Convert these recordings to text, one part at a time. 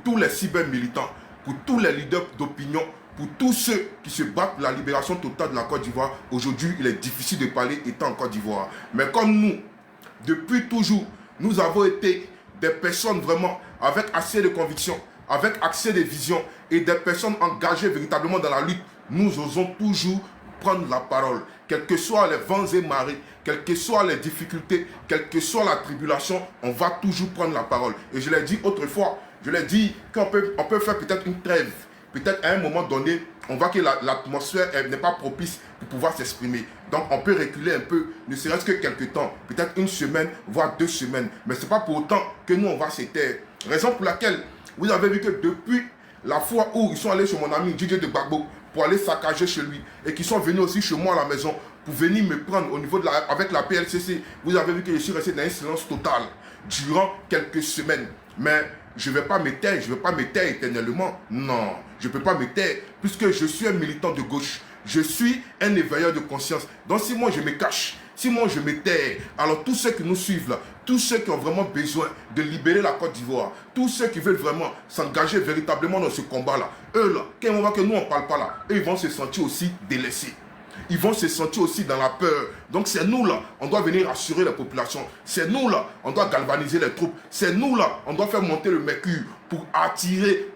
tous les cyber-militants, pour tous les leaders d'opinion, pour tous ceux qui se battent pour la libération totale de la Côte d'Ivoire. Aujourd'hui, il est difficile de parler étant en Côte d'Ivoire. Mais comme nous, depuis toujours, nous avons été des personnes vraiment avec assez de conviction, avec accès de vision et des personnes engagées véritablement dans la lutte, nous osons toujours prendre la parole. Quels que soient les vents et marées, quelles que soient les difficultés, quelle que soit la tribulation, on va toujours prendre la parole. Et je l'ai dit autrefois, je l'ai dit qu'on peut faire peut-être une trêve. Peut-être à un moment donné, on voit que l'atmosphère n'est pas propice pour pouvoir s'exprimer. Donc on peut reculer un peu, ne serait-ce que quelques temps, peut-être une semaine, voire 2 semaines. Mais ce n'est pas pour autant que nous, on va se taire. Raison pour laquelle vous avez vu que depuis la fois où ils sont allés chez mon ami Didier de Gbagbo pour aller saccager chez lui, et qu'ils sont venus aussi chez moi à la maison pour venir me prendre au niveau de avec la PLCC, vous avez vu que je suis resté dans un silence total durant quelques semaines. Mais je ne vais pas me taire, je ne vais pas me taire éternellement. Non, je ne peux pas me taire puisque je suis un militant de gauche. Je suis un éveilleur de conscience. Donc si moi je me cache, si moi je me tais, alors tous ceux qui nous suivent là, tous ceux qui ont vraiment besoin de libérer la Côte d'Ivoire, tous ceux qui veulent vraiment s'engager véritablement dans ce combat-là, eux là, quand on voit que nous on ne parle pas là, eux ils vont se sentir aussi délaissés. Ils vont se sentir aussi dans la peur. Donc c'est nous là, on doit venir assurer la population. C'est nous là, on doit galvaniser les troupes. C'est nous là, on doit faire monter le mercure pour attiser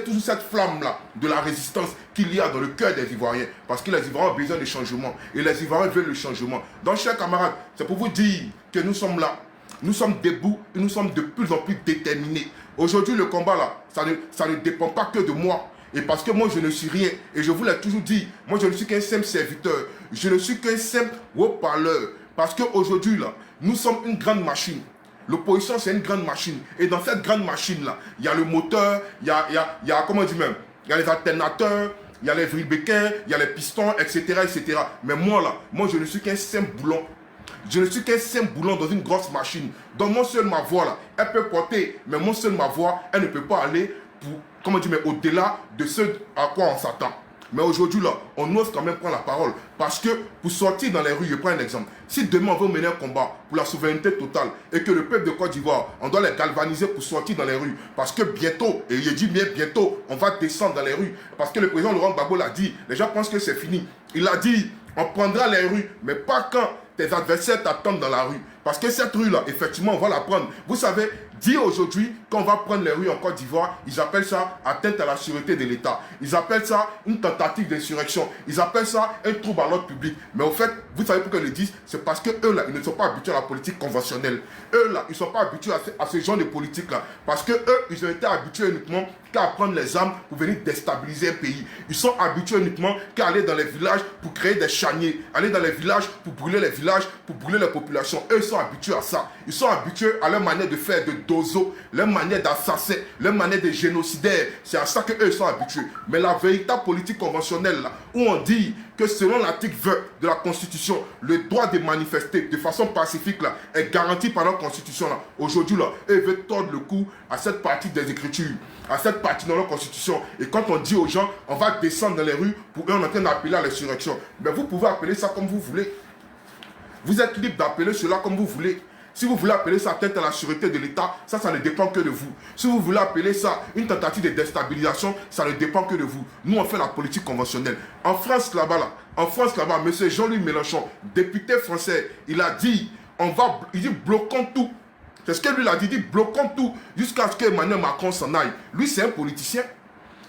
toute cette flamme là de la résistance qu'il y a dans le cœur des Ivoiriens. Parce que les Ivoiriens ont besoin de changement. Et les Ivoiriens veulent le changement. Donc chers camarades, c'est pour vous dire que nous sommes là. Nous sommes debout et nous sommes de plus en plus déterminés. Aujourd'hui le combat là, ça ne dépend pas que de moi. Et parce que moi je ne suis rien, et je vous l'ai toujours dit, moi je ne suis qu'un simple serviteur, je ne suis qu'un simple haut-parleur. Parce qu'aujourd'hui là, nous sommes une grande machine. L'opposition c'est une grande machine. Et dans cette grande machine là, il y a le moteur, il y a comment on dit même, il y a les alternateurs, il y a les vilebéquins, il y a les pistons, etc., etc. Mais moi là, moi je ne suis qu'un simple boulon. Je ne suis qu'un simple boulon dans une grosse machine. Donc mon seul ma voix là, elle peut porter, mais mon seul ma voix, elle ne peut pas aller pour, comment dire, mais au-delà de ce à quoi on s'attend. Mais aujourd'hui là, on ose quand même prendre la parole. Parce que pour sortir dans les rues, je prends un exemple. Si demain on veut mener un combat pour la souveraineté totale et que le peuple de Côte d'Ivoire, on doit les galvaniser pour sortir dans les rues. Parce que bientôt, et je dis bien bientôt, on va descendre dans les rues. Parce que le président Laurent Gbagbo l'a dit, les gens pensent que c'est fini. Il a dit, on prendra les rues, mais pas quand tes adversaires t'attendent dans la rue. Parce que cette rue-là, effectivement, on va la prendre. Vous savez, dire aujourd'hui qu'on va prendre les rues en Côte d'Ivoire, ils appellent ça atteinte à la sûreté de l'État. Ils appellent ça une tentative d'insurrection. Ils appellent ça un trouble à l'ordre public. Mais au fait, vous savez pourquoi ils le disent? C'est parce que eux là, ils ne sont pas habitués à la politique conventionnelle. Eux là, ils ne sont pas habitués à ce genre de politique-là. Parce que eux, ils ont été habitués uniquement qu'à prendre les armes pour venir déstabiliser un pays. Ils sont habitués uniquement qu'à aller dans les villages pour créer des chaniers. Aller dans les villages pour brûler les villages, pour brûler les populations. Eux, ils sont habitués à ça. Ils sont habitués à leur manière de faire de dozo, leur manière d'assassin, leur manière de génocidaire. C'est à ça qu'eux sont habitués. Mais la véritable politique conventionnelle, là, où on dit que selon l'article 20 de la Constitution, le droit de manifester de façon pacifique là, est garanti par notre Constitution. Là. Aujourd'hui, là, eux veulent tordre le cou à cette partie des Écritures, à cette partie de notre Constitution. Et quand on dit aux gens, on va descendre dans les rues, pour eux, on est en train d'appeler à l'insurrection. Mais vous pouvez appeler ça comme vous voulez. Vous êtes libre d'appeler cela comme vous voulez. Si vous voulez appeler ça atteinte à la sûreté de l'État, ça ne dépend que de vous. Si vous voulez appeler ça une tentative de déstabilisation, ça ne dépend que de vous. Nous, on fait la politique conventionnelle. En France, là-bas, M. Jean-Louis Mélenchon, député français, il a dit, il dit bloquons tout. C'est ce que lui a dit, il dit bloquons tout jusqu'à ce que Emmanuel Macron s'en aille. Lui, c'est un politicien.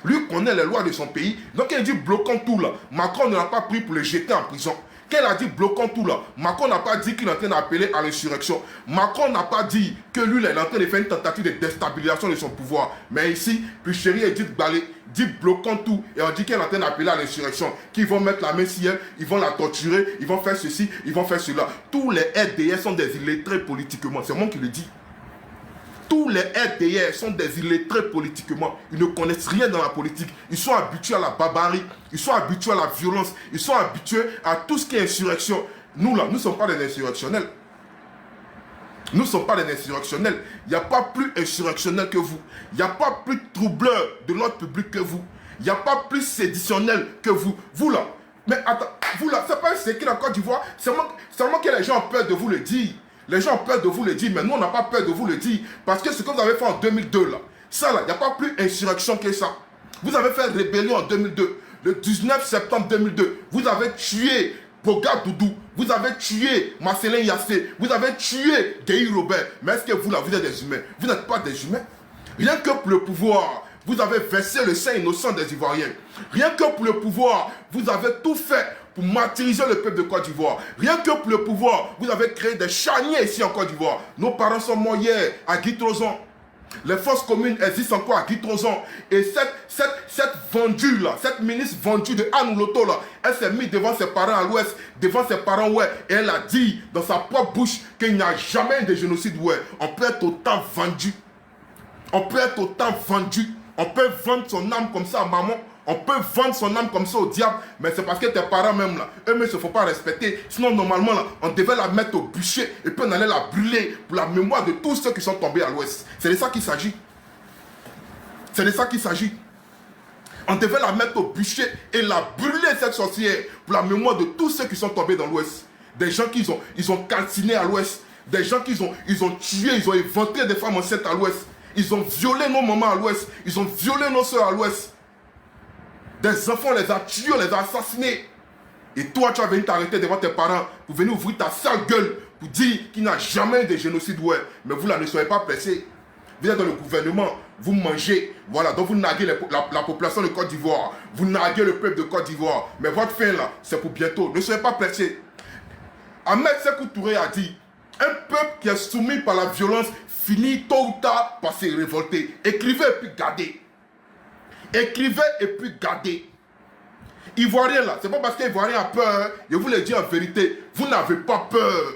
Lui connaît les lois de son pays. Donc, il dit bloquons tout là. Macron ne l'a pas pris pour le jeter en prison. Qu'elle a dit bloquons tout là. Macron n'a pas dit qu'il est en train d'appeler à l'insurrection. Macron n'a pas dit que lui là, il est en train de faire une tentative de déstabilisation de son pouvoir. Mais ici, puis chérie Edith Balé dit bloquons tout. Et on dit qu'elle est en train d'appeler à l'insurrection. Qu'ils vont mettre la main sur elle, ils vont la torturer, ils vont faire ceci, ils vont faire cela. Tous les RDS sont des illettrés politiquement. C'est moi qui le dis. Tous les RDR sont des illettrés politiquement. Ils ne connaissent rien dans la politique. Ils sont habitués à la barbarie. Ils sont habitués à la violence. Ils sont habitués à tout ce qui est insurrection. Nous là, nous ne sommes pas des insurrectionnels. Nous ne sommes pas des insurrectionnels. Il n'y a pas plus insurrectionnel que vous. Il n'y a pas plus troubleur de l'ordre public que vous. Il n'y a pas plus séditionnel que vous. Vous là, mais attends, vous là, c'est pas un secret en Côte d'Ivoire. Seulement que les gens ont peur de vous le dire. Les gens ont peur de vous le dire, mais nous, on n'a pas peur de vous le dire. Parce que ce que vous avez fait en 2002, là, Ça là, il n'y a pas plus insurrection que ça. Vous avez fait rébellion en 2002. Le 19 septembre 2002, vous avez tué Boga Doudou. Vous avez tué Marcelin Yassé. Vous avez tué Guy Robert. Mais est-ce que vous là, vous êtes des humains? Vous n'êtes pas des humains. Rien que pour le pouvoir, vous avez versé le sang innocent des Ivoiriens. Rien que pour le pouvoir, vous avez tout fait pour martyriser le peuple de Côte d'Ivoire. Rien que pour le pouvoir, vous avez créé des charniers ici en Côte d'Ivoire. Nos parents sont morts hier à Guy-Trozon. Les forces communes existent encore à Guy-Trozon. Et cette vendue là, cette ministre vendue de Anne Loto là, elle s'est mise devant ses parents à l'ouest, devant ses parents ouais, et elle a dit dans sa propre bouche qu'il n'y a jamais eu de génocide ouais. On peut être autant vendu. On peut être autant vendu. On peut vendre son âme comme ça à maman. On peut vendre son âme comme ça au diable. Mais c'est parce que tes parents même là, eux-mêmes ne se font pas respecter. Sinon normalement là, on devait la mettre au bûcher et puis on allait la brûler pour la mémoire de tous ceux qui sont tombés à l'ouest. C'est de ça qu'il s'agit. C'est de ça qu'il s'agit. On devait la mettre au bûcher et la brûler cette sorcière pour la mémoire de tous ceux qui sont tombés dans l'ouest. Des gens qui ils ont calciné à l'ouest. Des gens qui ils ont tué, ils ont inventé des femmes enceintes à l'ouest. Ils ont violé nos mamans à l'ouest. Ils ont violé nos soeurs à l'ouest. Des enfants, les a tués, les a assassinés. Et toi, tu vas venir t'arrêter devant tes parents pour venir ouvrir ta sale gueule pour dire qu'il n'y a jamais eu de génocide. Ouais. Mais vous là, ne soyez pas pressés. Vous êtes dans le gouvernement, vous mangez. Voilà, donc vous narguez la population de Côte d'Ivoire. Vous narguez le peuple de Côte d'Ivoire. Mais votre fin là, c'est pour bientôt. Ne soyez pas pressés. Ahmed Sékou Touré a dit, un peuple qui est soumis par la violence finit tôt ou tard par se révolter. Écrivez et puis gardez. Écrivez et puis gardez. Ivoirien là, c'est pas parce qu'Ivoirien a peur, je vous le dis en vérité, vous n'avez pas peur.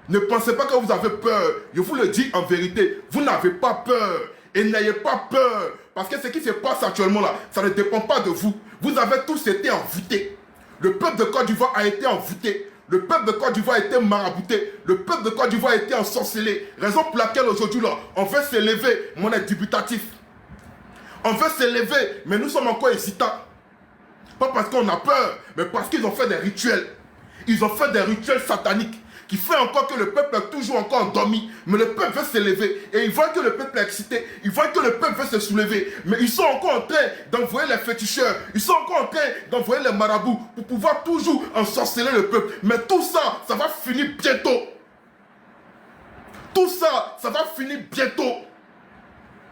Ne pensez pas que vous avez peur, je vous le dis en vérité, vous n'avez pas peur. Et n'ayez pas peur, parce que ce qui se passe actuellement là, ça ne dépend pas de vous. Vous avez tous été envoûtés. Le peuple de Côte d'Ivoire a été envoûté. Le peuple de Côte d'Ivoire a été marabouté. Le peuple de Côte d'Ivoire a été ensorcelé. Raison pour laquelle aujourd'hui là, on veut s'élever, mais on est dubitatif. On veut s'élever, mais nous sommes encore hésitants. Pas parce qu'on a peur, mais parce qu'ils ont fait des rituels. Ils ont fait des rituels sataniques qui fait encore que le peuple est toujours encore endormi. Mais le peuple veut s'élever. Et ils voient que le peuple est excité. Ils voient que le peuple veut se soulever. Mais ils sont encore en train d'envoyer les féticheurs. Ils sont encore en train d'envoyer les marabouts pour pouvoir toujours ensorceler le peuple. Mais tout ça, ça va finir bientôt. Tout ça, ça va finir bientôt.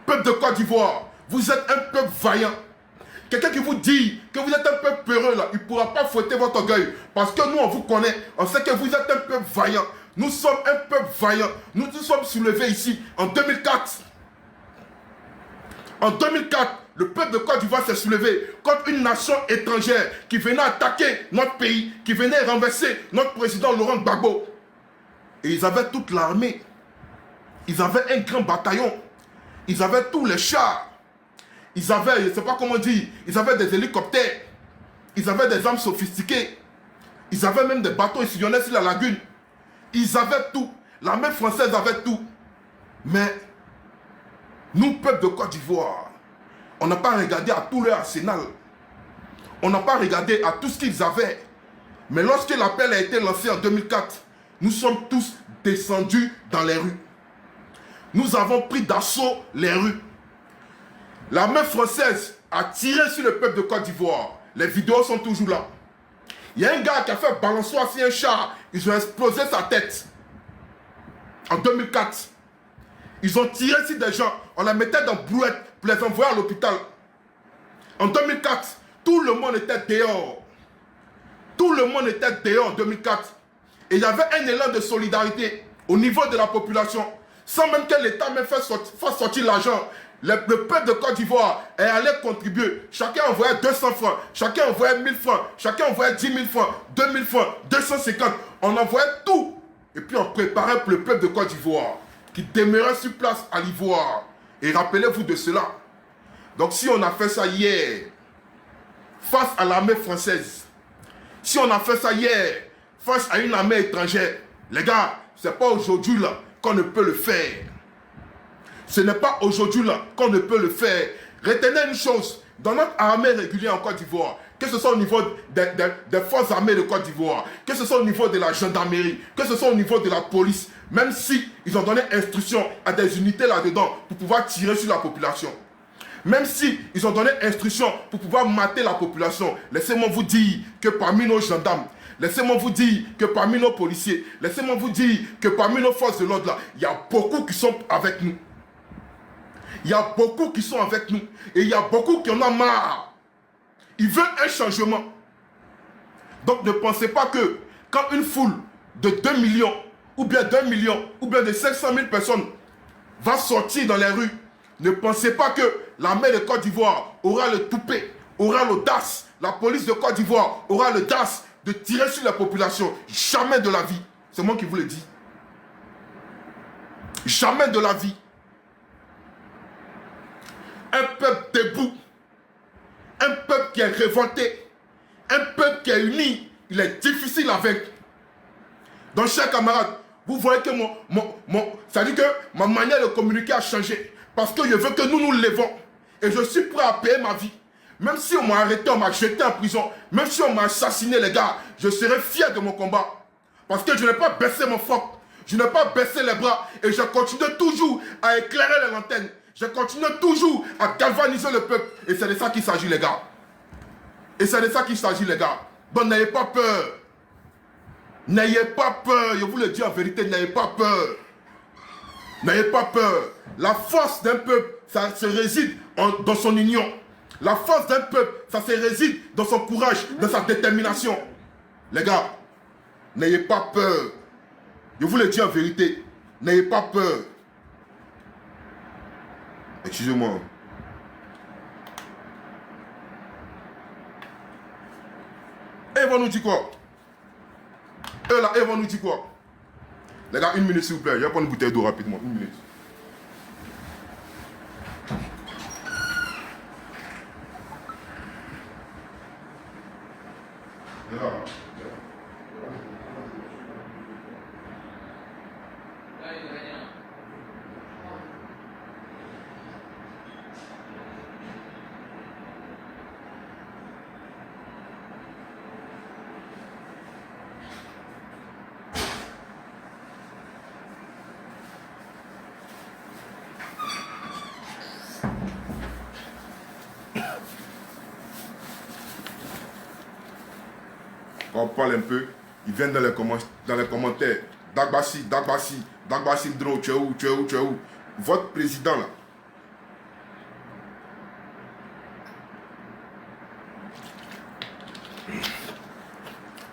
Peuple de Côte d'Ivoire, vous êtes un peuple vaillant. Quelqu'un qui vous dit que vous êtes un peuple peureux là, il ne pourra pas fouetter votre orgueil. Parce que nous, on vous connaît. On sait que vous êtes un peuple vaillant. Nous sommes un peuple vaillant. Nous nous sommes soulevés ici en 2004. En 2004, le peuple de Côte d'Ivoire s'est soulevé contre une nation étrangère qui venait attaquer notre pays, qui venait renverser notre président Laurent Gbagbo. Et ils avaient toute l'armée. Ils avaient un grand bataillon. Ils avaient tous les chars. Ils avaient, je ne sais pas comment dire, ils avaient des hélicoptères. Ils avaient des armes sophistiquées. Ils avaient même des bateaux, ils sillonnaient sur la lagune. Ils avaient tout. L'armée française avait tout. Mais, nous, peuple de Côte d'Ivoire, on n'a pas regardé à tout leur arsenal. On n'a pas regardé à tout ce qu'ils avaient. Mais lorsque l'appel a été lancé en 2004, nous sommes tous descendus dans les rues. Nous avons pris d'assaut les rues. L'armée française a tiré sur le peuple de Côte d'Ivoire. Les vidéos sont toujours là. Il y a un gars qui a fait balançoire sur un char. Ils ont explosé sa tête. En 2004. Ils ont tiré sur des gens. On les mettait dans brouette pour les envoyer à l'hôpital. En 2004, tout le monde était dehors. Tout le monde était dehors en 2004. Et il y avait un élan de solidarité au niveau de la population. Sans même que l'État même fasse sortir l'argent. Le peuple de Côte d'Ivoire est allé contribuer. Chacun envoyait 200 francs. Chacun envoyait 1000 francs. Chacun envoyait 10 000 francs. 2000 francs. 250. On envoyait tout. Et puis on préparait pour le peuple de Côte d'Ivoire qui demeurait sur place à l'Ivoire. Et rappelez-vous de cela. Donc si on a fait ça hier face à l'armée française, si on a fait ça hier face à une armée étrangère, les gars, c'est pas aujourd'hui là qu'on ne peut le faire. Ce n'est pas aujourd'hui là qu'on ne peut le faire. Retenez une chose, dans notre armée régulière en Côte d'Ivoire, que ce soit au niveau des forces armées de Côte d'Ivoire, que ce soit au niveau de la gendarmerie, que ce soit au niveau de la police, même si ils ont donné instruction à des unités là-dedans pour pouvoir tirer sur la population, même si ils ont donné instruction pour pouvoir mater la population, laissez-moi vous dire que parmi nos gendarmes, laissez-moi vous dire que parmi nos policiers, laissez-moi vous dire que parmi nos forces de l'ordre là, il y a beaucoup qui sont avec nous. Il y a beaucoup qui sont avec nous. Et il y a beaucoup qui en ont marre. Ils veulent un changement. Donc ne pensez pas que quand une foule de 2 millions, ou bien d'1 million, ou bien de 500 000 personnes va sortir dans les rues, ne pensez pas que l'armée de Côte d'Ivoire aura le toupet, aura l'audace, la police de Côte d'Ivoire aura l'audace de tirer sur la population. Jamais de la vie. C'est moi qui vous le dis. Jamais de la vie. Un peuple debout, un peuple qui est révolté, un peuple qui est uni, il est difficile à vaincre. Donc, chers camarades, vous voyez que ça dit que ma manière de communiquer a changé. Parce que je veux que nous nous levons. Et je suis prêt à payer ma vie. Même si on m'a arrêté, on m'a jeté en prison, même si on m'a assassiné, les gars, je serai fier de mon combat. Parce que je n'ai pas baissé mon front, je n'ai pas baissé les bras, et je continue toujours à éclairer les lanternes. Je continue toujours à galvaniser le peuple. Et c'est de ça qu'il s'agit, les gars. Et c'est de ça qu'il s'agit, les gars. Donc n'ayez pas peur. N'ayez pas peur. Je vous le dis en vérité, n'ayez pas peur. N'ayez pas peur. La force d'un peuple, ça se réside dans son union. La force d'un peuple, ça se réside dans son courage, dans sa détermination. Les gars, n'ayez pas peur. Je vous le dis en vérité, n'ayez pas peur. Excusez-moi. Et ils vont nous dire quoi? Eux là, ils vont nous dire quoi? Les gars, 1 minute s'il vous plaît. Je vais prendre une bouteille d'eau rapidement. 1 minute. Les gars. Quand on parle un peu, ils viennent dans les commentaires. Dagbassi, Dagbassi, Dagbassi Dro, tu es où, tu es où, tu es où? Votre président là.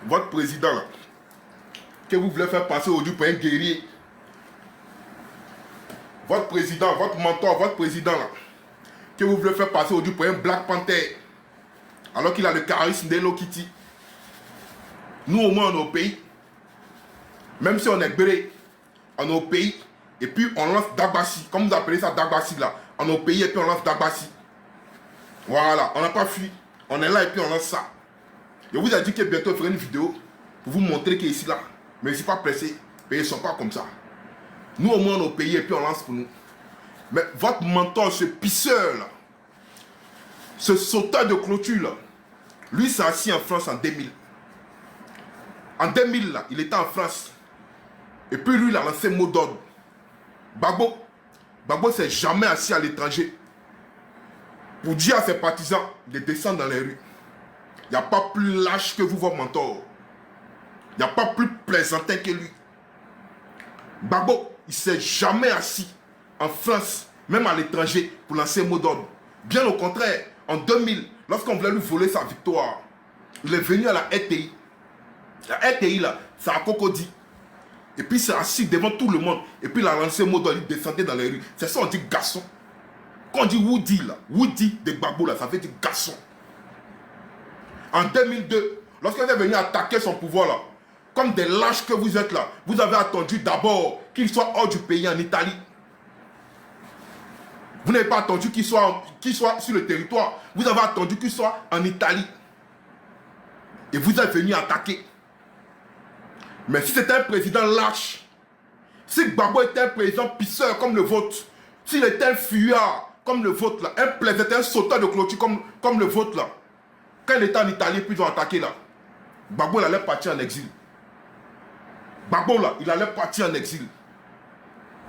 Votre président là. Que vous voulez faire passer aujourd'hui pour un guerrier. Votre président, votre mentor, votre président là. Que vous voulez faire passer aujourd'hui pour un Black Panther. Alors qu'il a le charisme d'Hello Kitty. Nous au moins on est au pays, même si on est bré, on est au pays, et puis on lance Dagbassi, comme vous appelez ça Dagbassi là, on est au pays et puis on lance Dagbassi. Voilà, on n'a pas fui, on est là et puis on lance ça. Je vous ai dit que bientôt je ferai une vidéo pour vous montrer qu'il est ici là, mais je ne suis pas pressé, mais ils ne sont pas comme ça. Nous au moins on est au pays et puis on lance pour nous. Mais votre mentor, ce pisseur là, ce sauteur de clôture là, lui s'est assis en France en 2000. En 2000, là, il était en France. Et puis lui, il a lancé mot d'ordre. Gbagbo s'est jamais assis à l'étranger pour dire à ses partisans de descendre dans les rues. Il n'y a pas plus lâche que vous, votre mentor. Il n'y a pas plus plaisantin que lui. Gbagbo, il ne s'est jamais assis en France, même à l'étranger, pour lancer mot d'ordre. Bien au contraire, en 2000, lorsqu'on voulait lui voler sa victoire, il est venu à la RTI. La RTI là, ça a cocody. Et puis c'est assis devant tout le monde. Et puis il a lancé un mot d'ordre, il descendait dans les rues. C'est ça on dit garçon. Quand on dit Woody là, Woody de Gbagbo là, ça veut dire garçon. En 2002, lorsqu'il est venu attaquer son pouvoir là, comme des lâches que vous êtes là, vous avez attendu d'abord qu'il soit hors du pays en Italie. Vous n'avez pas attendu qu'il soit sur le territoire. Vous avez attendu qu'il soit en Italie. Et vous êtes venu attaquer. Mais si c'était un président lâche, si Gbagbo était un président pisseur comme le vôtre, s'il était un fuyard comme le vôtre là, un plaisantin, un sauteur de clôture comme le vôtre là, quand il était en Italie, puis ils ont attaqué là, Gbagbo il allait partir en exil. Gbagbo là, il allait partir en exil.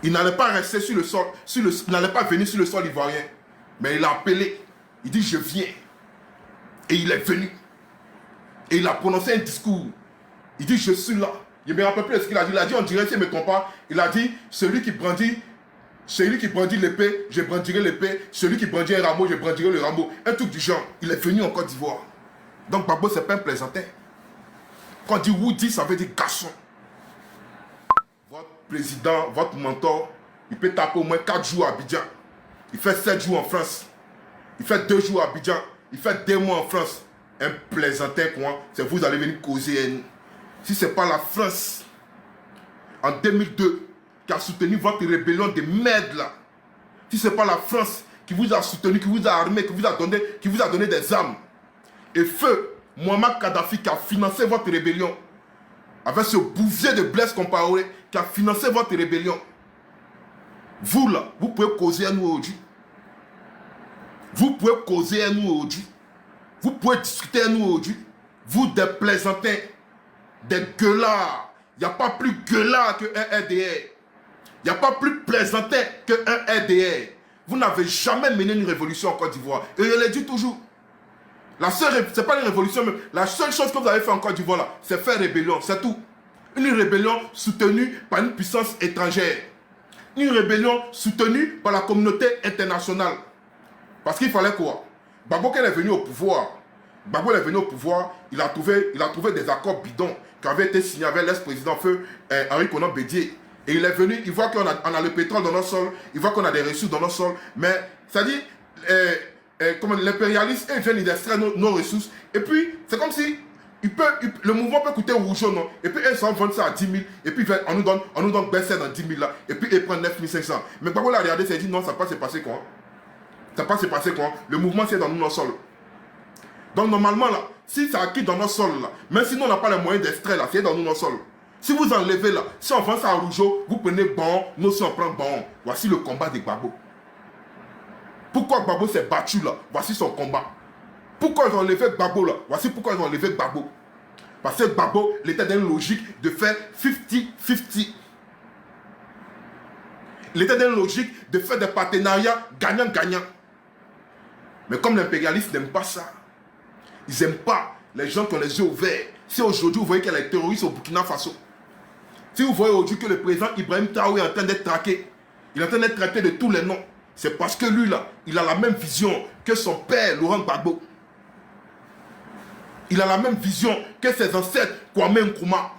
Il n'allait pas rester sur le sol, il n'allait pas venir sur le sol ivoirien. Mais il a appelé. Il dit je viens. Et il est venu. Et il a prononcé un discours. Il dit je suis là. Je ne me rappelle plus ce qu'il a dit. Il a dit on dirait, si je ne me trompe pas, il a dit celui qui brandit l'épée, je brandirai l'épée. Celui qui brandit un rameau, je brandirai le rameau. Un truc du genre. Il est venu en Côte d'Ivoire. Donc Gbagbo, ce n'est pas un plaisantin. Quand on dit Woody, ça veut dire garçon. Votre président, votre mentor, il peut taper au moins 4 jours à Abidjan. Il fait 7 jours en France. Il fait 2 jours à Abidjan. Il fait 2 mois en France. Un plaisantin, quoi. C'est vous allez venir causer à nous. Si ce n'est pas la France, en 2002, qui a soutenu votre rébellion de merde là. Si ce n'est pas la France qui vous a soutenu, qui vous a armé, qui vous a donné des armes. Et feu, Muammar Kadhafi qui a financé votre rébellion. Avec ce bouvier de Blaise Compaoré qui a financé votre rébellion. Vous là, vous pouvez causer à nous aujourd'hui. Vous pouvez causer à nous aujourd'hui. Vous pouvez discuter à nous aujourd'hui. Vous des plaisantins, des gueulards. Il n'y a pas plus gueulard qu'un RDR. Il n'y a pas plus plaisantin qu'un RDR. Vous n'avez jamais mené une révolution en Côte d'Ivoire. Et je le dis toujours. Ce n'est pas une révolution, mais la seule chose que vous avez fait en Côte d'Ivoire, c'est faire rébellion. C'est tout. Une rébellion soutenue par une puissance étrangère. Une rébellion soutenue par la communauté internationale. Parce qu'il fallait quoi? Gbagbo, quand il est venu au pouvoir, il a trouvé des accords bidons qui avaient été signés avec l'ex-président feu Henri Konan Bédié. Et il est venu, il voit qu'on a le pétrole dans nos sols, il voit qu'on a des ressources dans nos sols, mais c'est-à-dire, comme l'impérialiste, ils viennent extraire nos ressources, et puis c'est comme si le mouvement peut coûter rougeau, non? Et puis ils s'en vendent ça à 10 000, et puis on nous donne baisser dans 10 000 là, et puis ils prennent 9 500. Mais Gbagbo l'a regardé, il s'est dit non, ça ne va pas se passer quoi? Ça ne va pas se passer quoi? Le mouvement c'est dans nos sols. Donc normalement là, si ça acquis dans nos sols là, même si nous on n'a pas les moyens d'extraire là, c'est dans nos sols. Si vous enlevez là, si on vend ça à rougeau, vous prenez bon, nous aussi on prend bon. Voici le combat de Gbagbo. Pourquoi Gbagbo s'est battu là? Voici son combat. Pourquoi ils ont enlevé Gbagbo là? Voici pourquoi ils ont enlevé Gbagbo. Parce que Gbagbo, il était dans une logique de faire 50-50. Il était dans une logique de faire des partenariats gagnant-gagnant. Mais comme l'impérialiste n'aime pas ça, ils n'aiment pas les gens qui ont les yeux ouverts. Si aujourd'hui vous voyez qu'il y a les terroristes au Burkina Faso, si vous voyez aujourd'hui que le président Ibrahim Traoré est en train d'être traqué, il est en train d'être traité de tous les noms, c'est parce que lui là, il a la même vision que son père Laurent Gbagbo. Il a la même vision que ses ancêtres Kwame Nkrumah.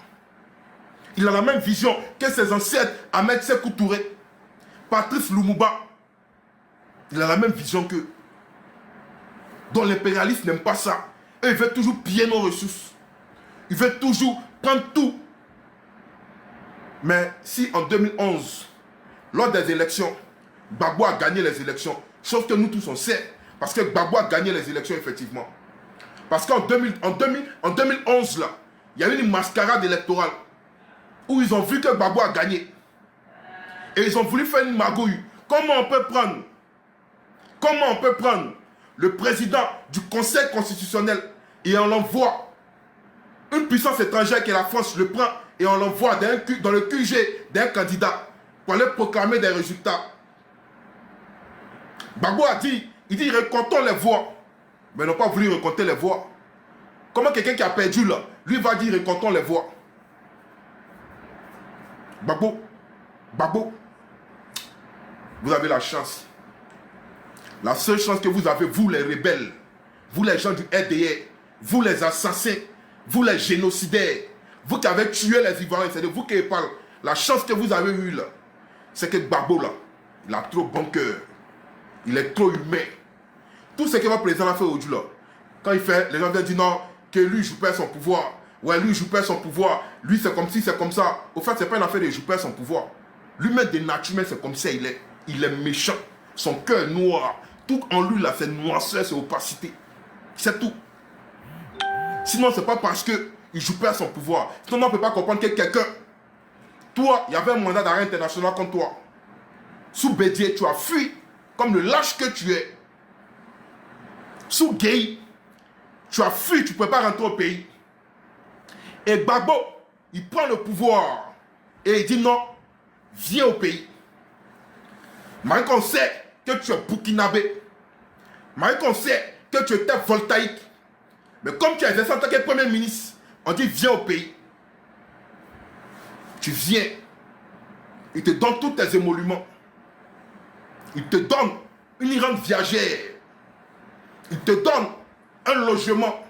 Il a la même vision que ses ancêtres Ahmed Sékou Touré, Patrice Lumumba. Il a la même vision qu'eux. Donc l'impérialiste n'aime pas ça. Et il veut toujours piller nos ressources. Il veut toujours prendre tout. Mais si en 2011, lors des élections, Gbagbo a gagné les élections, chose que nous tous on sait, parce que Gbagbo a gagné les élections effectivement. Parce qu'en 2011, là, il y a eu une mascarade électorale où ils ont vu que Gbagbo a gagné. Et ils ont voulu faire une magouille. Comment on peut prendre le président du Conseil constitutionnel et on l'envoie, une puissance étrangère qui est la France le prend et on l'envoie dans le QG d'un candidat pour aller proclamer des résultats. Gbagbo a dit, récoltons les voix. Mais ils n'ont pas voulu récolter les voix. Comment quelqu'un qui a perdu là, lui va dire récoltons les voix? Gbagbo, vous avez la chance. La seule chance que vous avez, vous les rebelles, vous les gens du RDR, vous les assassins, vous les génocidaires, vous qui avez tué les Ivoiriens, c'est-à-dire vous qui parlez, la chance que vous avez eue là, c'est que Gbagbo là, il a trop bon cœur, il est trop humain. Tout ce que votre président a fait aujourd'hui là, quand il fait, les gens viennent dire non, que lui joue pas son pouvoir. Ouais, lui joue pas son pouvoir. Lui c'est comme si, c'est comme ça. Au fait, c'est pas une affaire de jouer pas son pouvoir. Lui-même de nature, c'est comme ça il est. Il est méchant. Son cœur est noir. Tout en lui là, c'est noirceur, c'est opacité. C'est tout. Sinon, c'est pas parce que il joue pas son pouvoir. Sinon, on ne peut pas comprendre que quelqu'un. Toi, il y avait un mandat d'arrêt international contre toi. Sous Bédié, tu as fui. comme le lâche que tu es, sous Gueye, tu as fui, tu ne peux pas rentrer au pays. Et Gbagbo, il prend le pouvoir et il dit non, viens au pays. Malgré qu'on sait que tu es burkinabé, malgré qu'on sait que tu étais voltaïque, mais comme tu as exercé en tant que premier ministre, on dit viens au pays. Tu viens, il te donne tous tes émoluments, il te donne une rente viagère, il te donne un logement,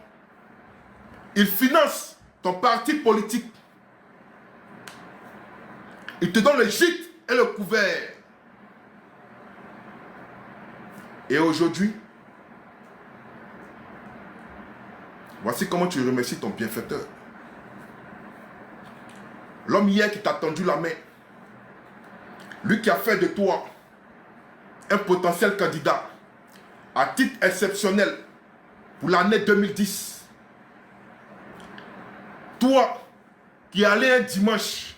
il finance ton parti politique, il te donne le gîte et le couvert. Et aujourd'hui, voici comment tu remercies ton bienfaiteur. L'homme hier qui t'a tendu la main, lui qui a fait de toi un potentiel candidat à titre exceptionnel pour l'année 2010. Toi qui allais un dimanche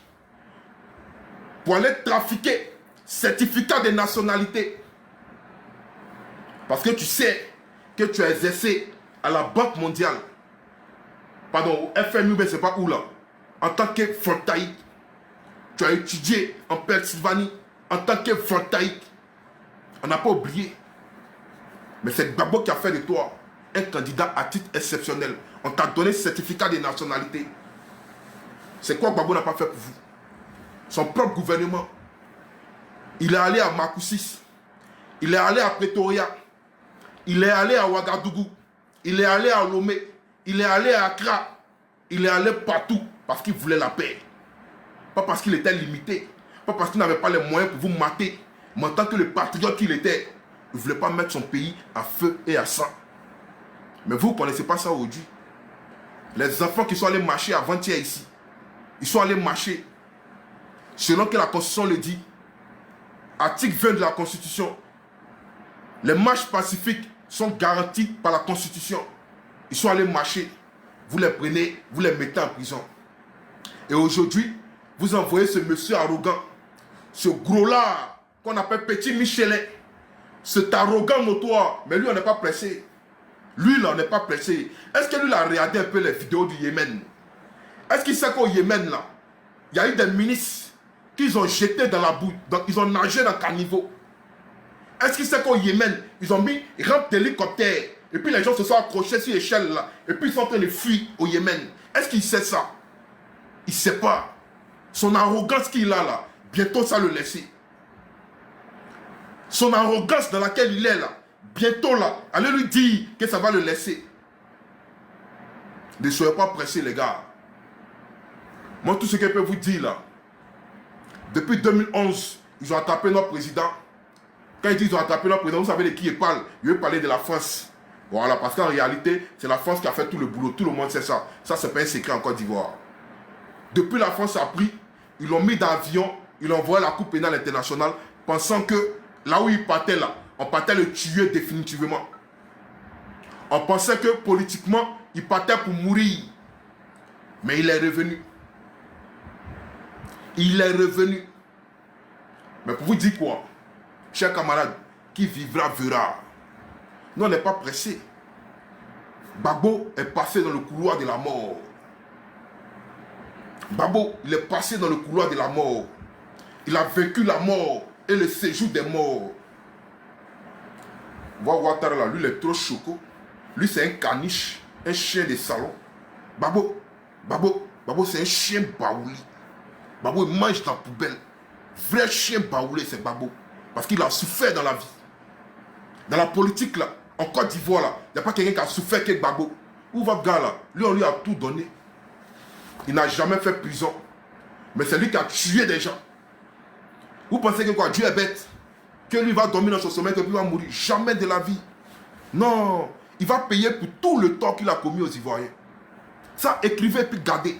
pour aller trafiquer certificat de nationalité parce que tu sais que tu as exercé à la Banque mondiale, pardon, au FMI, mais c'est pas où là, en tant que voltaïque. Tu as étudié en Pennsylvanie en tant que voltaïque. On n'a pas oublié. Mais c'est Gbagbo qui a fait de toi un candidat à titre exceptionnel. On t'a donné certificat de nationalité. C'est quoi Gbagbo n'a pas fait pour vous? Son propre gouvernement. Il est allé à Makoussis. Il est allé à Pretoria. Il est allé à Ouagadougou. Il est allé à Lomé. Il est allé à Accra. Il est allé partout parce qu'il voulait la paix. Pas parce qu'il était limité. Pas parce qu'il n'avait pas les moyens pour vous mater. Mais en tant que le patriote qu'il était, il ne voulait pas mettre son pays à feu et à sang. Mais vous ne connaissez pas ça aujourd'hui. Les enfants qui sont allés marcher avant-hier ici, ils sont allés marcher selon que la Constitution le dit. Article 20 de la Constitution. Les marches pacifiques sont garanties par la Constitution. Ils sont allés marcher. Vous les prenez, vous les mettez en prison. Et aujourd'hui, vous envoyez ce monsieur arrogant, ce gros-là qu'on appelle Petit Michelet, cet arrogant notoire. Mais lui, on n'est pas pressé. Lui, là, on n'est pas pressé. Est-ce que lui, il a regardé un peu les vidéos du Yémen? Est-ce qu'il sait qu'au Yémen, là, il y a eu des ministres qu'ils ont jetés dans la boue, ils ont nagé dans le caniveau? Est-ce qu'il sait qu'au Yémen, ils ont mis rampe d'hélicoptère, et puis les gens se sont accrochés sur l'échelle, là, et puis ils sont en train de fuir au Yémen? Est-ce qu'il sait ça? Il ne sait pas. Son arrogance qu'il a là, bientôt ça le laisser. Son arrogance dans laquelle il est là, bientôt là, allez lui dire que ça va le laisser. Ne soyez pas pressés les gars. Moi tout ce que je peux vous dire là, depuis 2011, ils ont attrapé notre président. Quand ils disent qu'ils ont attrapé notre président, vous savez de qui ils parlent? Ils veulent parler de la France. Voilà, parce qu'en réalité, c'est la France qui a fait tout le boulot. Tout le monde sait ça. Ça, c'est pas un secret en Côte d'Ivoire. Depuis la France a pris, ils l'ont mis dans l'avion, ils l'ont envoyé à la Cour pénale internationale, pensant que là où il partait là, on partait le tuer définitivement. On pensait que politiquement, il partait pour mourir. Mais il est revenu. Il est revenu. Mais pour vous dire quoi, chers camarades, qui vivra verra. Nous, on n'est pas pressés. Gbagbo est passé dans le couloir de la mort. Gbagbo, il est passé dans le couloir de la mort. Il a vécu la mort et le séjour des morts. Voir Ouattara là, lui il est trop choco. Lui c'est un caniche, un chien de salon. Gbagbo c'est un chien baouli. Gbagbo il mange dans la poubelle. Vrai chien baoulé c'est Gbagbo. Parce qu'il a souffert dans la vie. Dans la politique là, en Côte d'Ivoire là, il n'y a pas quelqu'un qui a souffert que Gbagbo. Où va le gars là? Lui on lui a tout donné. Il n'a jamais fait prison. Mais c'est lui qui a tué des gens. Vous pensez que quoi? Dieu est bête? Que lui va dormir dans son sommeil, que lui va mourir? Jamais de la vie. Non. Il va payer pour tout le tort qu'il a commis aux Ivoiriens. Ça, écrivez puis gardez.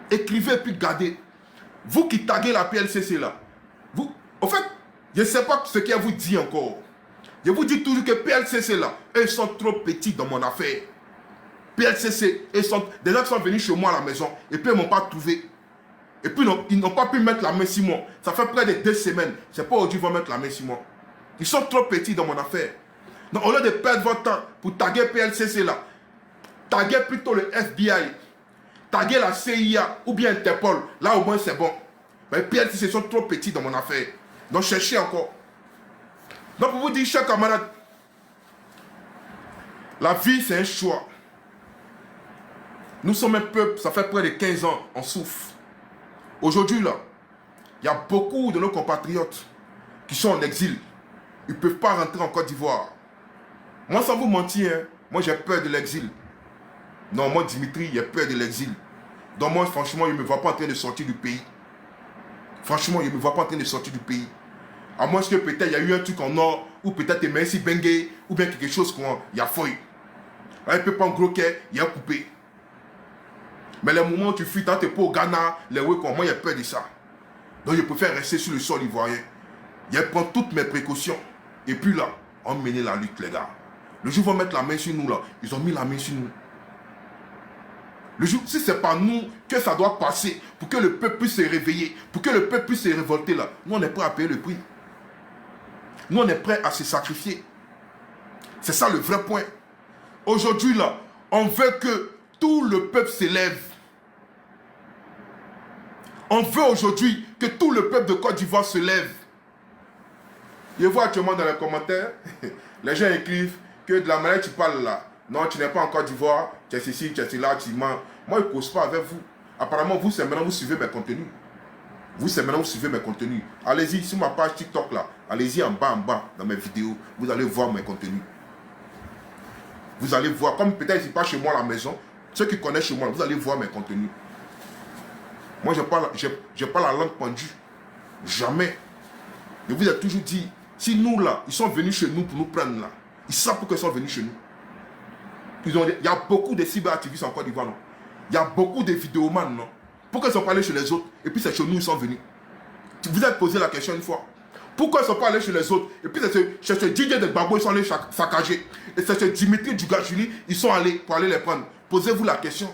Écrivez puis gardez. Vous qui taguez la PLCC là, vous, en fait, je ne sais pas ce qu'elle vous dit encore. Je vous dis toujours que PLCC là, eux sont trop petits dans mon affaire. PLCC, des gens qui sont venus chez moi à la maison et puis ils ne m'ont pas trouvé. Et puis ils n'ont pas pu mettre la main sur moi. Ça fait près de 2 semaines. C'est pas aujourd'hui qu'ils vont mettre la main sur moi. Ils sont trop petits dans mon affaire. Donc au lieu de perdre votre temps pour taguer PLCC là, taguer plutôt le FBI, taguer la CIA ou bien Interpol. Là au moins c'est bon. Mais PLCC sont trop petits dans mon affaire. Donc cherchez encore. Donc pour vous dire, chers camarades, la vie c'est un choix. Nous sommes un peuple, ça fait près de 15 ans, on souffre. Aujourd'hui là, il y a beaucoup de nos compatriotes qui sont en exil. Ils ne peuvent pas rentrer en Côte d'Ivoire. Moi, sans vous mentir, hein, moi j'ai peur de l'exil. Non, moi Dimitri, j'ai peur de l'exil. Donc moi, franchement, je ne me vois pas en train de sortir du pays. Franchement, je ne me vois pas en train de sortir du pays. À moins que peut-être il y a eu un truc en or, ou peut-être Merci Bengue, ou bien quelque chose qu'on il y a fouille. Un peu pas en gros qu'il y a coupé. Mais les moments où tu fuis, tant t'es pas au Ghana, les Wekons, moi j'ai peur de ça. Donc je préfère rester sur le sol ivoirien. Je prends toutes mes précautions. Et puis là, on menait la lutte, les gars. Le jour où ils vont mettre la main sur nous, là, ils ont mis la main sur nous. Le jour, si ce n'est pas nous que ça doit passer pour que le peuple puisse se réveiller, pour que le peuple puisse se révolter, là, nous on est prêt à payer le prix. Nous on est prêt à se sacrifier. C'est ça le vrai point. Aujourd'hui, là, on veut que tout le peuple s'élève. On veut aujourd'hui que tout le peuple de Côte d'Ivoire se lève. Je vois actuellement dans les commentaires, les gens écrivent que de la manière que tu parles là, non, tu n'es pas en Côte d'Ivoire, tu es ici, tu es là, tu mens. Moi, je ne cause pas avec vous. Apparemment, vous, c'est maintenant, vous suivez mes contenus. Vous, c'est maintenant, vous suivez mes contenus. Allez-y, sur ma page TikTok là, allez-y en bas, dans mes vidéos, vous allez voir mes contenus. Vous allez voir, comme peut-être je ne suis pas chez moi à la maison, ceux qui connaissent chez moi, vous allez voir mes contenus. Moi, je parle la langue pendue. Jamais. Je vous ai toujours dit, si nous là, ils sont venus chez nous pour nous prendre là, ils savent pourquoi ils sont venus chez nous. Il y a beaucoup de cyberactivistes en Côte d'Ivoire, non? Il y a beaucoup de vidéomans, non? Pourquoi ils ne sont pas allés chez les autres? Et puis c'est chez nous ils sont venus. Vous êtes posé la question une fois. Pourquoi ils ne sont pas allés chez les autres? Et puis c'est ce DJ de Gbagbo, ils sont allés saccager. Et c'est ce Dimitri Djougashvili, ils sont allés pour aller les prendre. Posez-vous la question.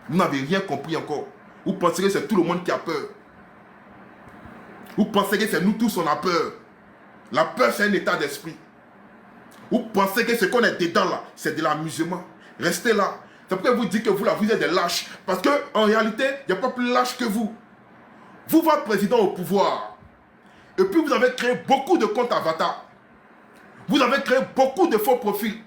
Vous n'avez rien compris encore. Vous pensez que c'est tout le monde qui a peur. Vous pensez que c'est nous tous on a peur. La peur c'est un état d'esprit. Vous pensez que ce qu'on est dedans là, c'est de l'amusement. Restez là. C'est pourquoi vous dites que vous là, vous êtes des lâches. Parce qu'en réalité, il n'y a pas plus lâche que vous. Vous, votre président au pouvoir. Et puis vous avez créé beaucoup de comptes avatars. Vous avez créé beaucoup de faux profils.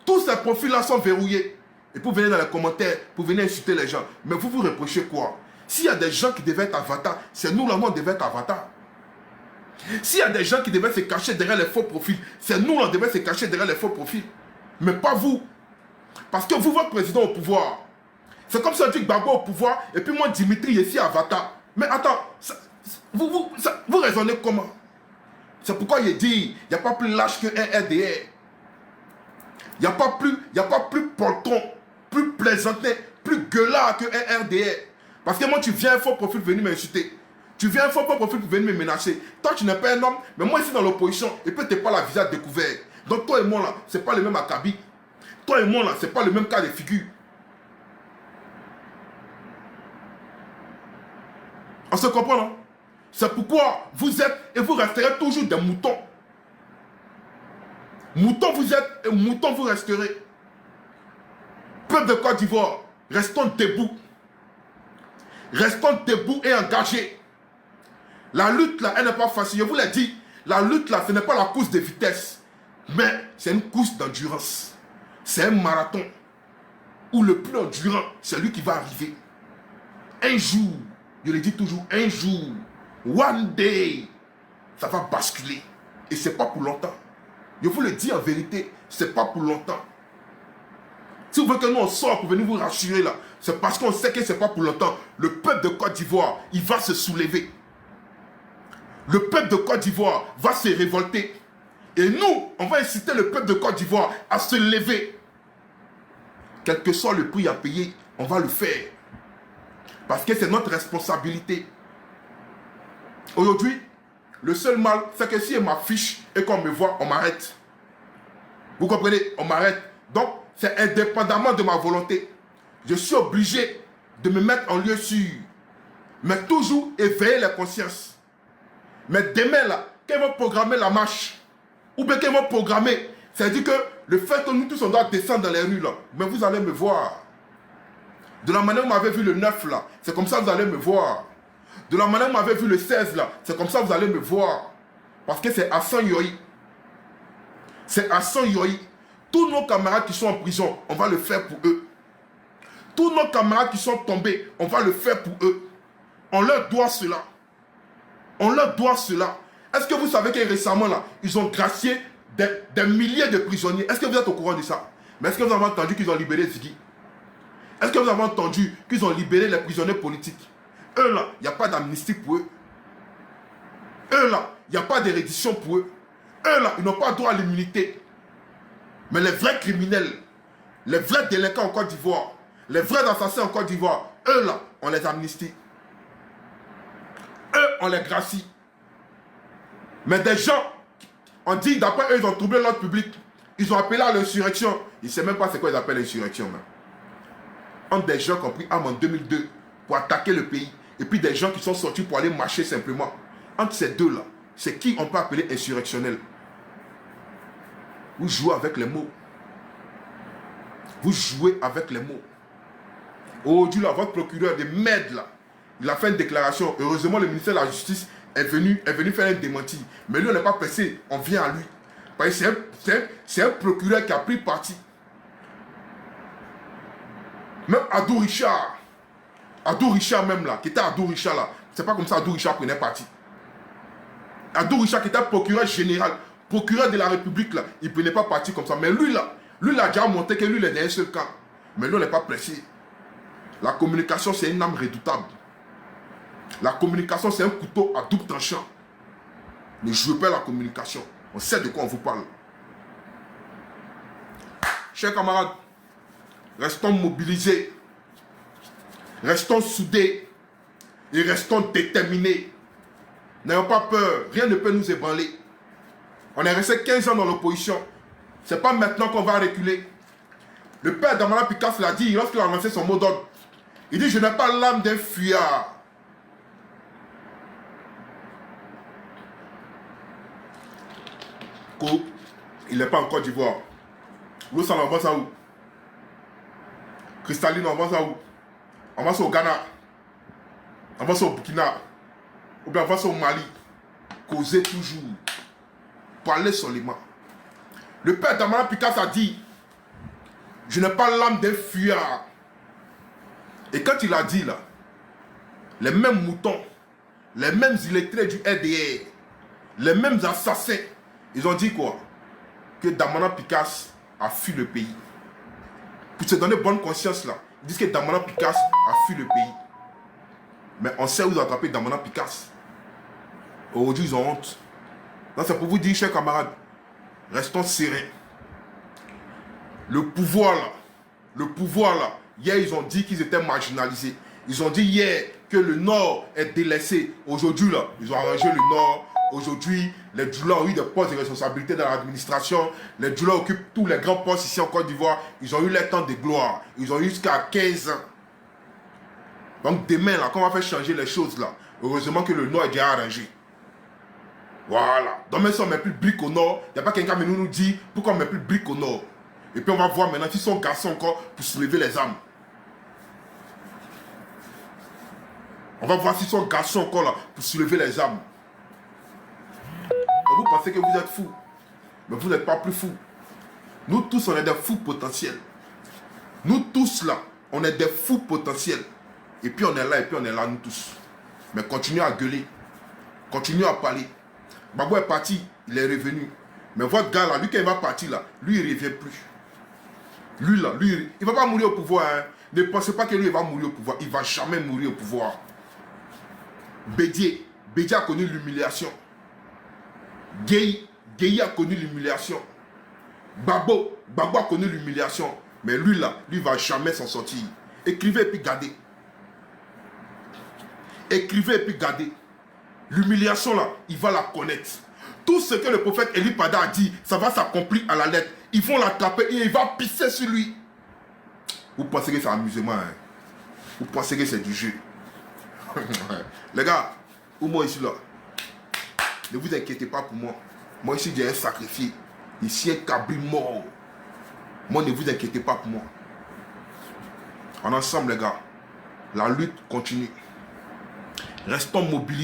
Tous ces profils-là sont verrouillés. Et puis vous venez dans les commentaires, vous venez insulter les gens. Mais vous vous reprochez quoi? S'il y a des gens qui devaient être avatars, c'est nous là, on devait être avatars. S'il y a des gens qui devaient se cacher derrière les faux profils, c'est nous là, on devait se cacher derrière les faux profils. Mais pas vous. Parce que vous, votre président au pouvoir, c'est comme si on dit Gbagbo au pouvoir, et puis moi, Dimitri, ici, avatar. Mais attends, vous raisonnez comment? C'est pourquoi il dit, il n'y a pas plus lâche qu'un RDR. Il n'y a pas plus poltron, plus plaisantin, plus gueulard qu'un RDR. Parce que moi, tu viens un faux profil venir m'insulter. Tu viens un faux profil pour venir me menacer. Toi, tu n'es pas un homme, mais moi, ici, dans l'opposition, et puis tu n'es pas la visage découvert. Donc, toi et moi, là, ce n'est pas le même acabit. Toi et moi, là, ce n'est pas le même cas de figure. On se comprend, non? C'est pourquoi vous êtes et vous resterez toujours des moutons. Moutons vous êtes et moutons vous resterez. Peuple de Côte d'Ivoire, restons debout. Restons debout et engagés. La lutte là, elle n'est pas facile. Je vous l'ai dit, la lutte là, ce n'est pas la course de vitesse. Mais c'est une course d'endurance. C'est un marathon. Où le plus endurant, c'est lui qui va arriver. Un jour, je le dis toujours, un jour, one day, ça va basculer. Et ce n'est pas pour longtemps. Je vous le dis en vérité, ce n'est pas pour longtemps. Si vous voulez que nous on sorte pour venir vous rassurer là, c'est parce qu'on sait que ce n'est pas pour longtemps. Le peuple de Côte d'Ivoire, il va se soulever. Le peuple de Côte d'Ivoire va se révolter. Et nous, on va inciter le peuple de Côte d'Ivoire à se lever. Quel que soit le prix à payer, on va le faire. Parce que c'est notre responsabilité. Aujourd'hui, le seul mal, c'est que si on m'affiche et qu'on me voit, on m'arrête. Vous comprenez? On m'arrête. Donc, c'est indépendamment de ma volonté. Je suis obligé de me mettre en lieu sûr. Mais toujours éveiller les consciences. Mais demain, là, quand ils vont programmer la marche, ou bien qu'ils vont programmer, c'est-à-dire que le fait que nous tous, on doit descendre dans les rues, là, mais vous allez me voir. De la manière où vous m'avez vu le 9, là, c'est comme ça que vous allez me voir. De la manière où vous m'avez vu le 16, là, c'est comme ça que vous allez me voir. Parce que c'est Hassan Yohi. C'est Hassan Yohi. Tous nos camarades qui sont en prison, on va le faire pour eux. Tous nos camarades qui sont tombés, on va le faire pour eux. On leur doit cela. On leur doit cela. Est-ce que vous savez que récemment, là, ils ont gracié des milliers de prisonniers? Est-ce que vous êtes au courant de ça? Mais est-ce que vous avez entendu qu'ils ont libéré Ziggy? Est-ce que vous avez entendu qu'ils ont libéré les prisonniers politiques? Eux, là, il n'y a pas d'amnistie pour eux. Eux, là, il n'y a pas de reddition pour eux. Eux, là, ils n'ont pas droit à l'immunité. Mais les vrais criminels, les vrais délinquants en Côte d'Ivoire, les vrais assassins en Côte d'Ivoire, eux, là, on les amnistie. Eux, on les gracie. Mais des gens, on dit, d'après eux, ils ont troublé l'ordre public. Ils ont appelé à l'insurrection. Ils ne savent même pas c'est quoi ils appellent l'insurrection. Entre des gens qui ont pris arme en 2002 pour attaquer le pays, et puis des gens qui sont sortis pour aller marcher simplement. Entre ces deux-là, c'est qui on peut appeler insurrectionnel? Vous jouez avec les mots. Vous jouez avec les mots. Aujourd'hui, là, votre procureur de merde, là, il a fait une déclaration. Heureusement, le ministère de la Justice est venu faire un démenti. Mais lui, on n'est pas pressé. On vient à lui. Parce que c'est un procureur qui a pris parti. Même Adou Richard même là, qui était Adou Richard là, c'est pas comme ça Adou Richard prenait parti. Adou Richard qui était procureur général, procureur de la République là, il prenait pas parti comme ça. Mais lui là, a déjà montré que lui il est dans un seul camp. Mais lui on n'est pas pressé. La communication c'est une arme redoutable. La communication c'est un couteau à double tranchant. Ne jouez pas la communication. On sait de quoi on vous parle. Chers camarades, restons mobilisés, restons soudés et restons déterminés. N'ayons pas peur, rien ne peut nous ébranler. On est resté 15 ans dans l'opposition. Ce n'est pas maintenant qu'on va reculer. Le père d'Amana Picasse l'a dit lorsqu'il a lancé son mot d'ordre. Il dit, je n'ai pas l'âme d'un fuyard. Il n'est pas en Côte d'Ivoire. L'eau, ça l'envoie ça où? Cristalline, on va ça où? On va ça au Ghana. On va ça au Burkina. Ou bien on va ça au Mali. Causer toujours. Parler seulement. Le père d'Amana Picasse a dit, je n'ai pas l'âme d'un fuyard. Et quand il a dit là, les mêmes moutons, les mêmes illettrés du RDR, les mêmes assassins, ils ont dit quoi? Que Damana Picasse a fui le pays. Pour se donner bonne conscience là, ils disent que Damana Picasse a fui le pays. Mais on sait où ils ont attrapé Damana Picasse. Aujourd'hui, ils ont honte. Donc c'est pour vous dire, chers camarades, restons sereins. Le pouvoir là, hier ils ont dit qu'ils étaient marginalisés. Ils ont dit hier que le Nord est délaissé. Aujourd'hui là, ils ont arrangé le Nord. Aujourd'hui, les Djoula ont eu des postes de responsabilité dans l'administration. Les Djoula occupent tous les grands postes ici en Côte d'Ivoire. Ils ont eu leur temps de gloire. Ils ont eu jusqu'à 15 ans. Donc demain, là, quand on va faire changer les choses, là, heureusement que le Nord est déjà arrangé. Voilà. Donc même si on ne met plus de briques au Nord, il n'y a pas quelqu'un qui nous dit pourquoi on ne met plus de briques au Nord. Et puis on va voir maintenant s'ils sont garçons encore pour soulever les armes. On va voir s'ils sont garçons encore là pour soulever les armes. Vous pensez que vous êtes fous. Mais vous n'êtes pas plus fous. Nous tous, on est des fous potentiels. Nous tous là, on est des fous potentiels. Et puis on est là, nous tous. Mais continuez à gueuler. Continuez à parler. Babo est parti, il est revenu. Mais votre gars là, lui quand il va partir là, lui il ne revient plus. Lui là, il ne va pas mourir au pouvoir. Hein. Ne pensez pas que lui il va mourir au pouvoir. Il ne va jamais mourir au pouvoir. Bédié a connu l'humiliation. Gueye a connu l'humiliation. Babo a connu l'humiliation. Mais lui là, lui va jamais s'en sortir. Écrivez et puis gardez. Écrivez et puis gardez. L'humiliation là, il va la connaître. Tout ce que le prophète Eli Pada a dit, ça va s'accomplir à la lettre. Ils vont l'attraper et il va pisser sur lui. Vous pensez que c'est amusement, hein? Vous pensez que c'est du jeu? Les gars, où moi ici là, ne vous inquiétez pas pour moi. Moi ici j'ai un sacrifié. Ici un cabri mort. Moi ne vous inquiétez pas pour moi. En ensemble les gars, la lutte continue. Restons mobilisés.